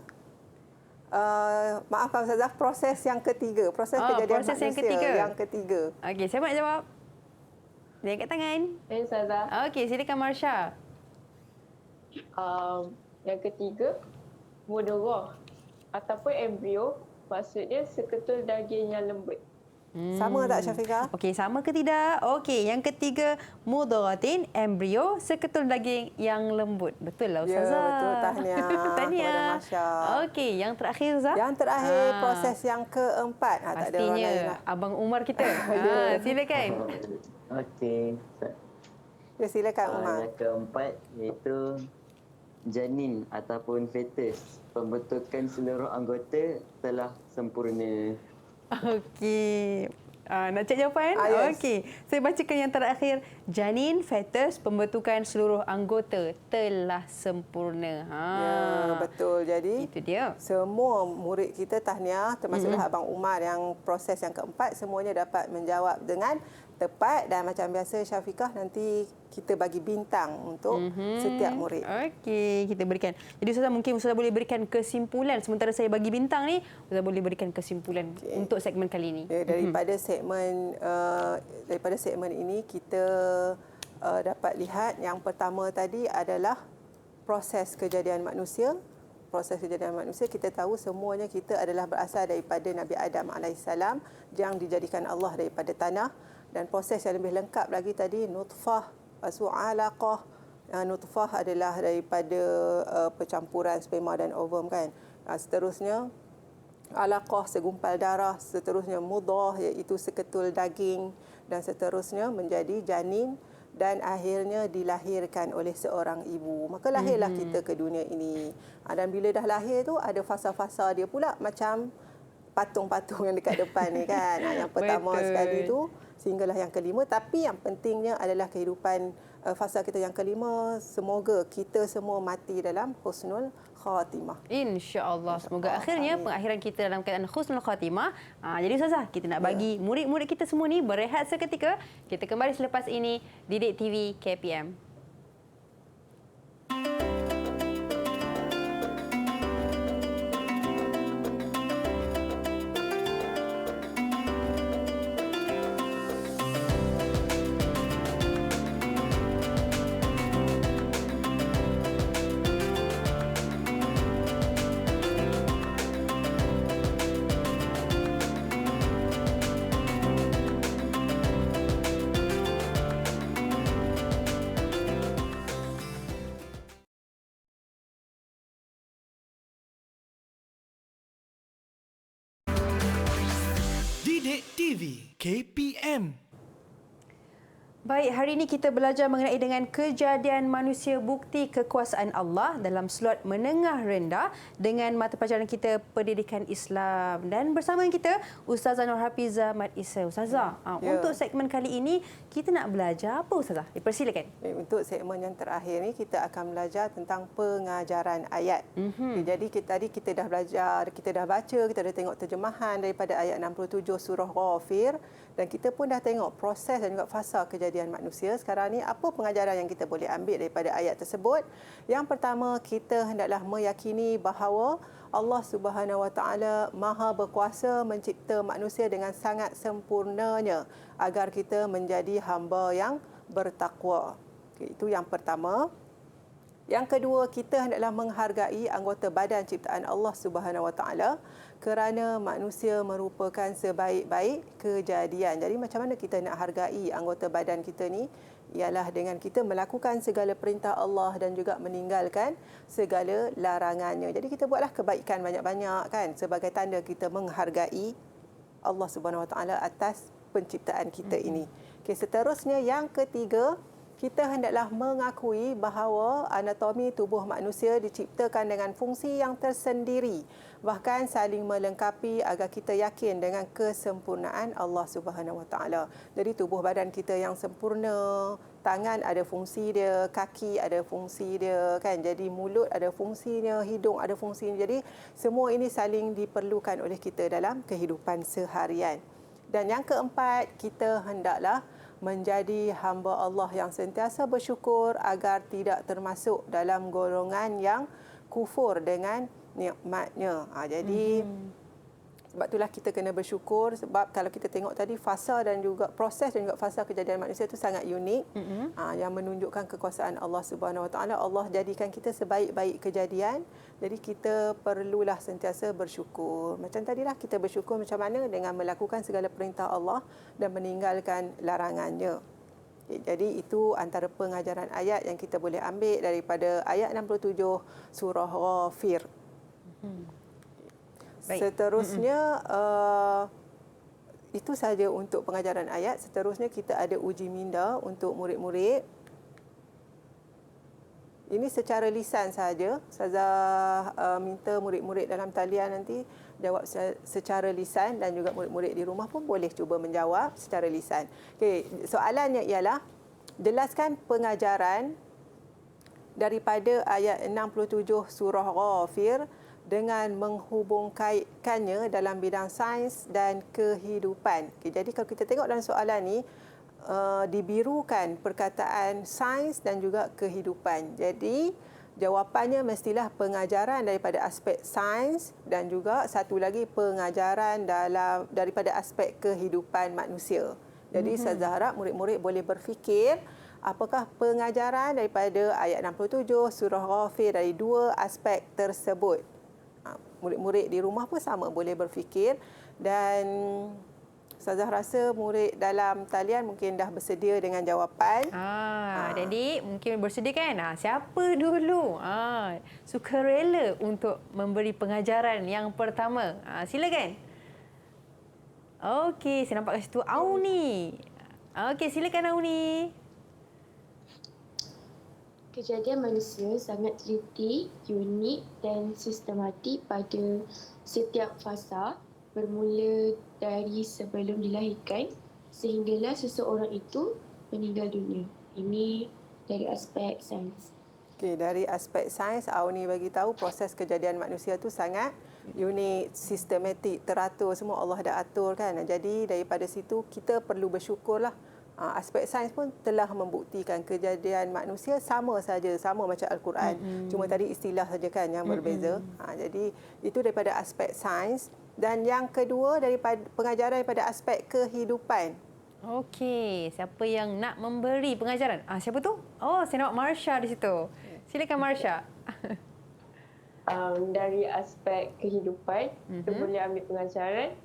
Maafkan Ustazah, proses yang ketiga. Proses kejadian manusia yang ketiga. Okey, siapa nak jawab? Dia angkat tangan. Ustazah. Okey, silakan Marsha. Yang ketiga, mudghah ataupun embrio, maksudnya seketul daging yang lembut. Sama tak Syafiqah? Okey, sama ke tidak? Okey, yang ketiga, mudghatin, embrio, seketul daging yang lembut. Betul lah Ya, Ustazah. betul. Tahniah kepada Tahniah. Masya. Okey, yang terakhir Ustazah? Yang terakhir, proses yang keempat. Tak ada orang Pastinya lain lah. Abang Umar kita. Silakan. Okey. Ya, silakan Umar. Yang keempat iaitu janin ataupun fetus. Pembentukan seluruh anggota telah sempurna. Okey. Nak cek jawapan? Yes. Okey. Saya bacakan yang terakhir. Janin, fetus, pembentukan seluruh anggota telah sempurna. Ya, betul. Jadi, Itu dia. semua murid kita tahniah, termasuklah Abang Umar yang proses yang keempat, semuanya dapat menjawab dengan tepat. Dan macam biasa Syafiqah, nanti kita bagi bintang untuk setiap murid. Okey, kita berikan. Jadi Ustazah, mungkin Ustazah boleh berikan kesimpulan. Sementara saya bagi bintang ni, Ustazah boleh berikan kesimpulan untuk segmen kali ini. Ya, daripada segmen ini kita dapat lihat yang pertama tadi adalah proses kejadian manusia. Proses kejadian manusia, kita tahu semuanya kita adalah berasal daripada Nabi Adam alaihissalam yang dijadikan Allah daripada tanah. Dan proses yang lebih lengkap lagi tadi, nutfah, alaqah. Nutfah adalah daripada percampuran sperma dan ovum kan. Seterusnya alaqah, segumpal darah. Seterusnya mudghah, iaitu seketul daging. Dan seterusnya menjadi janin. Dan akhirnya dilahirkan oleh seorang ibu. Maka lahirlah kita ke dunia ini. Dan bila dah lahir tu ada fasa-fasa dia pula macam patung-patung yang dekat depan ni kan. Yang pertama sekali tu sehinggalah yang kelima. Tapi yang pentingnya adalah kehidupan fasa kita yang kelima. Semoga kita semua mati dalam husnul khatimah. InsyaAllah. Semoga akhirnya pengakhiran kita dalam keadaan husnul khatimah. Jadi Ustazah, kita nak bagi murid-murid kita semua ni berehat seketika. Kita kembali selepas ini di Didik TV KPM. Didik TV KPM. Baik, hari ini kita belajar mengenai dengan kejadian manusia bukti kekuasaan Allah dalam slot menengah rendah dengan mata pelajaran kita pendidikan Islam. Dan bersama kita Ustazah Nurhafizah Mat Isa. Ustazah, untuk segmen kali ini kita nak belajar apa Ustazah? Dipersilakan. Untuk segmen yang terakhir ni kita akan belajar tentang pengajaran ayat. Jadi kita dah belajar, kita dah baca, kita dah tengok terjemahan daripada ayat 67 surah Ghafir dan kita pun dah tengok proses dan juga fasa kejadian manusia. Sekarang ni apa pengajaran yang kita boleh ambil daripada ayat tersebut? Yang pertama, kita hendaklah meyakini bahawa Allah Subhanahu Wa Taala Maha berkuasa mencipta manusia dengan sangat sempurnanya agar kita menjadi hamba yang bertakwa. Itu yang pertama. Yang kedua, kita hendaklah menghargai anggota badan ciptaan Allah Subhanahu Wa Taala kerana manusia merupakan sebaik-baik kejadian. Jadi macam mana kita nak hargai anggota badan kita ni? Ialah dengan kita melakukan segala perintah Allah dan juga meninggalkan segala larangannya. Jadi kita buatlah kebaikan banyak-banyak kan sebagai tanda kita menghargai Allah Subhanahu Wa Taala atas penciptaan kita ini. Okey, seterusnya yang ketiga, kita hendaklah mengakui bahawa anatomi tubuh manusia diciptakan dengan fungsi yang tersendiri, bahkan saling melengkapi agar kita yakin dengan kesempurnaan Allah Subhanahu Wa Taala. Jadi tubuh badan kita yang sempurna, tangan ada fungsi dia, kaki ada fungsi dia kan. Jadi mulut ada fungsinya, hidung ada fungsinya. Jadi semua ini saling diperlukan oleh kita dalam kehidupan seharian. Dan yang keempat, kita hendaklah menjadi hamba Allah yang sentiasa bersyukur agar tidak termasuk dalam golongan yang kufur dengan nikmatnya. Jadi Sebab itulah kita kena bersyukur, sebab kalau kita tengok tadi fasa dan juga proses dan juga fasa kejadian manusia itu sangat unik, yang menunjukkan kekuasaan Allah Subhanahu Wa Taala. Allah jadikan kita sebaik-baik kejadian, jadi kita perlulah sentiasa bersyukur. Macam tadilah kita bersyukur macam mana dengan melakukan segala perintah Allah dan meninggalkan larangannya. Jadi itu antara pengajaran ayat yang kita boleh ambil daripada ayat 67 surah Ghafir. Seterusnya, itu saja untuk pengajaran ayat. Seterusnya kita ada uji minda untuk murid-murid. Ini secara lisan saja. Ustazah minta murid-murid dalam talian nanti jawab secara lisan, dan juga murid-murid di rumah pun boleh cuba menjawab secara lisan. Okey, soalannya ialah jelaskan pengajaran daripada ayat 67 surah Ghafir dengan menghubungkannya dalam bidang sains dan kehidupan. Okay, jadi kalau kita tengok dalam soalan ni, dibirukan perkataan sains dan juga kehidupan. Jadi jawapannya mestilah pengajaran daripada aspek sains dan juga satu lagi pengajaran daripada aspek kehidupan manusia. Jadi saya harap murid-murid boleh berfikir apakah pengajaran daripada ayat 67 surah Ghafir dari dua aspek tersebut. Murid-murid di rumah pun sama boleh berfikir, dan Ustazah rasa murid dalam talian mungkin dah bersedia dengan jawapan. Jadi mungkin bersedia kan? Siapa dulu sukarela untuk memberi pengajaran yang pertama? Silakan. Okey, saya nampak kat situ Auni. Okey, silakan Auni. Kejadian manusia sangat teliti, unik dan sistematik pada setiap fasa, bermula dari sebelum dilahirkan sehinggalah seseorang itu meninggal dunia. Ini dari aspek sains. Okey, dari aspek sains, Auni bagi tahu proses kejadian manusia tu sangat unik, sistematik, teratur, semua Allah dah atur kan. Jadi daripada situ kita perlu bersyukurlah. Aspek sains pun telah membuktikan kejadian manusia sama saja, sama macam Al-Quran. Cuma tadi istilah saja kan yang berbeza. Jadi itu daripada aspek sains. Dan yang kedua daripada pengajaran daripada aspek kehidupan. Okey, siapa yang nak memberi pengajaran? Siapa tu? Oh, saya nampak Marsha di situ. Silakan Marsha. Dari aspek kehidupan, kita boleh ambil pengajaran.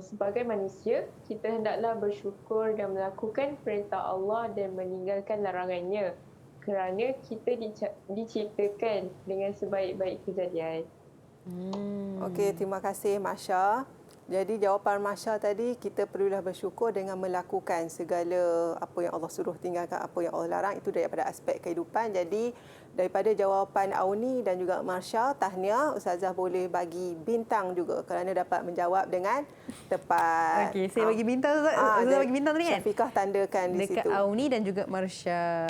Sebagai manusia, kita hendaklah bersyukur dan melakukan perintah Allah dan meninggalkan larangannya, kerana kita diciptakan dengan sebaik-baik kejadian. Okey, terima kasih Masya. Jadi jawapan Masya tadi, kita perlulah bersyukur dengan melakukan segala apa yang Allah suruh, tinggalkan apa yang Allah larang. Itu daripada aspek kehidupan. Jadi daripada jawapan Auni dan juga Masya, tahniah, Ustazah boleh bagi bintang juga kerana dapat menjawab dengan tepat. Okey, saya bagi bintang. Ustazah bagi bintang tadi kan? Syafiqah tandakan di situ. Dekat Auni dan juga Marsha.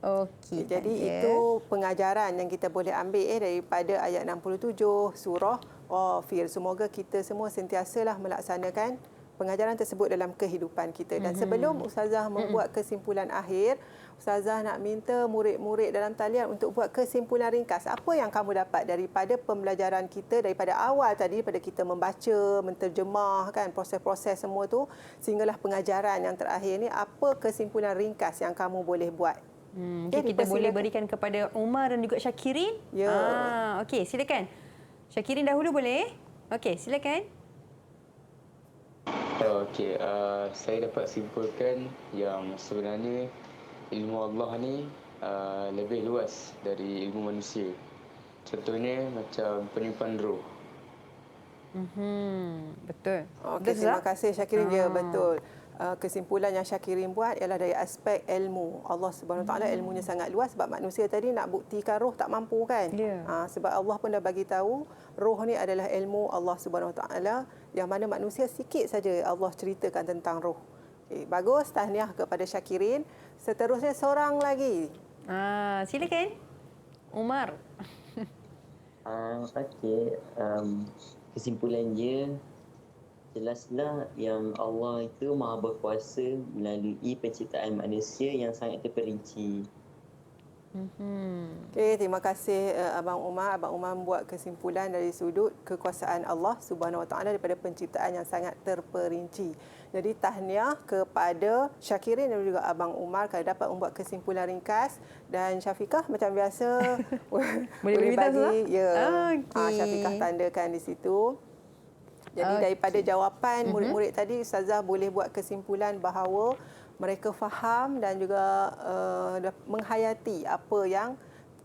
Okey. Jadi itu pengajaran yang kita boleh ambil daripada ayat 67 surah Ghafir. Semoga kita semua sentiasalah melaksanakan pengajaran tersebut dalam kehidupan kita. Dan sebelum Ustazah membuat kesimpulan akhir, Ustazah nak minta murid-murid dalam talian untuk buat kesimpulan ringkas. Apa yang kamu dapat daripada pembelajaran kita daripada awal tadi, daripada kita membaca, menterjemah kan, proses-proses semua tu, sehinggalah pengajaran yang terakhir ni, apa kesimpulan ringkas yang kamu boleh buat? Okay, kita boleh berikan kepada Umar dan juga Syakirin. Ya. Okey, silakan. Syakirin dahulu boleh? Okey, silakan. Okey, saya dapat simpulkan yang sebenarnya ilmu Allah ni lebih luas dari ilmu manusia. Contohnya macam penyimpan roh. Betul. Okey, terima kasih Syakirin. Ya, betul. Kesimpulan yang Syakirin buat ialah dari aspek ilmu. Allah Subhanahu Wa Taala ilmunya sangat luas, sebab manusia tadi nak buktikan roh tak mampu kan. Sebab Allah pun dah bagi tahu roh ni adalah ilmu Allah Subhanahu Wa Taala, yang mana manusia sikit saja Allah ceritakan tentang roh. Okay, bagus, tahniah kepada Syakirin. Seterusnya seorang lagi. Silakan Umar. Okey, kesimpulan dia, jelaslah yang Allah itu maha berkuasa melalui penciptaan manusia yang sangat terperinci. Okey, terima kasih Abang Umar. Abang Umar membuat kesimpulan dari sudut kekuasaan Allah Subhanahu Wa Taala daripada penciptaan yang sangat terperinci. Jadi tahniah kepada Syakirin dan juga Abang Umar kalau dapat membuat kesimpulan ringkas, dan Syafiqah macam biasa boleh bagi Syafiqah tandakan di situ. Jadi daripada jawapan murid-murid tadi, Ustazah boleh buat kesimpulan bahawa mereka faham dan juga menghayati apa yang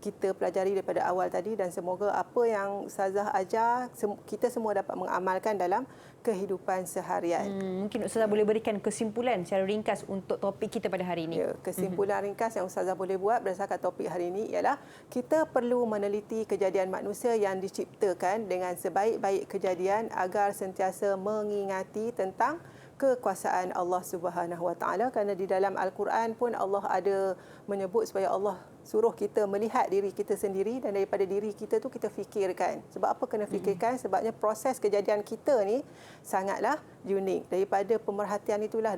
kita pelajari daripada awal tadi, dan semoga apa yang Ustazah ajar kita semua dapat mengamalkan dalam kehidupan seharian. Mungkin Ustazah boleh berikan kesimpulan secara ringkas untuk topik kita pada hari ini. Ya, kesimpulan ringkas yang Ustazah boleh buat berdasarkan topik hari ini ialah kita perlu meneliti kejadian manusia yang diciptakan dengan sebaik-baik kejadian agar sentiasa mengingati tentang kekuasaan Allah Subhanahu Wa Taala, kerana di dalam Al-Quran pun Allah ada menyebut supaya Allah suruh kita melihat diri kita sendiri, dan daripada diri kita tu kita fikirkan. Sebab apa kena fikirkan? Sebabnya proses kejadian kita ni sangatlah unik. Daripada pemerhatian itulah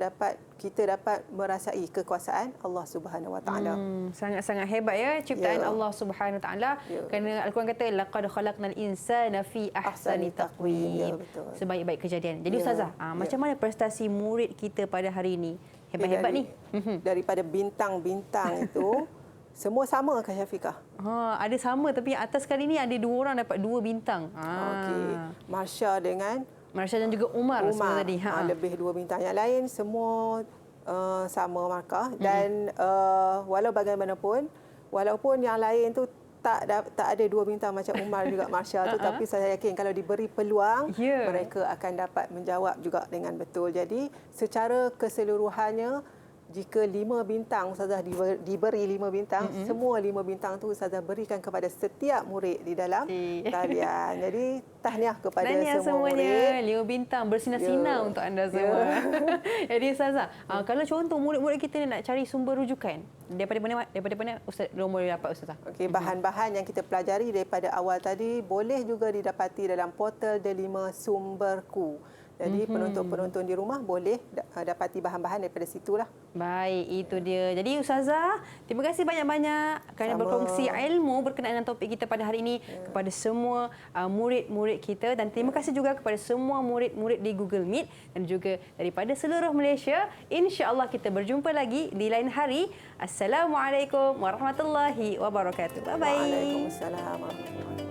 kita dapat merasai kekuasaan Allah Subhanahu Wa Taala. Sangat-sangat hebat ya ciptaan Allah Subhanahu Wa Taala. Kerana Al-Quran kata laqad khalaqnal insana fi ahsani taqwim. Sebaik-baik kejadian. Jadi Ustazah, macam mana prestasi murid kita pada hari ini? Hebat-hebat ni. Daripada bintang-bintang itu semua sama ke Syafiqah? Ada sama, tapi atas kali ni ada 2 orang dapat 2 bintang. Okey. Marsha dan juga Umar tadi. Lebih 2 bintang. Yang lain semua sama markah, dan walau bagaimanapun, walaupun yang lain tu tak ada 2 bintang macam Umar juga Marsha tu, tapi saya yakin kalau diberi peluang mereka akan dapat menjawab juga dengan betul. Jadi secara keseluruhannya, jika 5 bintang Ustazah diberi 5 bintang, semua 5 bintang tu Ustazah berikan kepada setiap murid di dalam talian. Jadi tahniah kepada semua murid. 5 bintang bersinar-sinar untuk anda semua. Jadi Ustazah, kalau contoh murid-murid kita ni nak cari sumber rujukan, daripada mana Ustaz boleh dapat Ustazah? Okey, bahan-bahan yang kita pelajari daripada awal tadi boleh juga didapati dalam portal Delima Sumberku. Jadi penonton-penonton di rumah boleh dapati bahan-bahan daripada situlah. Baik, itu dia. Jadi Ustazah, terima kasih banyak-banyak kerana berkongsi ilmu berkenaan dengan topik kita pada hari ini kepada semua murid-murid kita, dan terima kasih juga kepada semua murid-murid di Google Meet dan juga daripada seluruh Malaysia. Insya-Allah kita berjumpa lagi di lain hari. Assalamualaikum warahmatullahi wabarakatuh. Bye bye. Waalaikumsalam warahmatullahi wabarakatuh.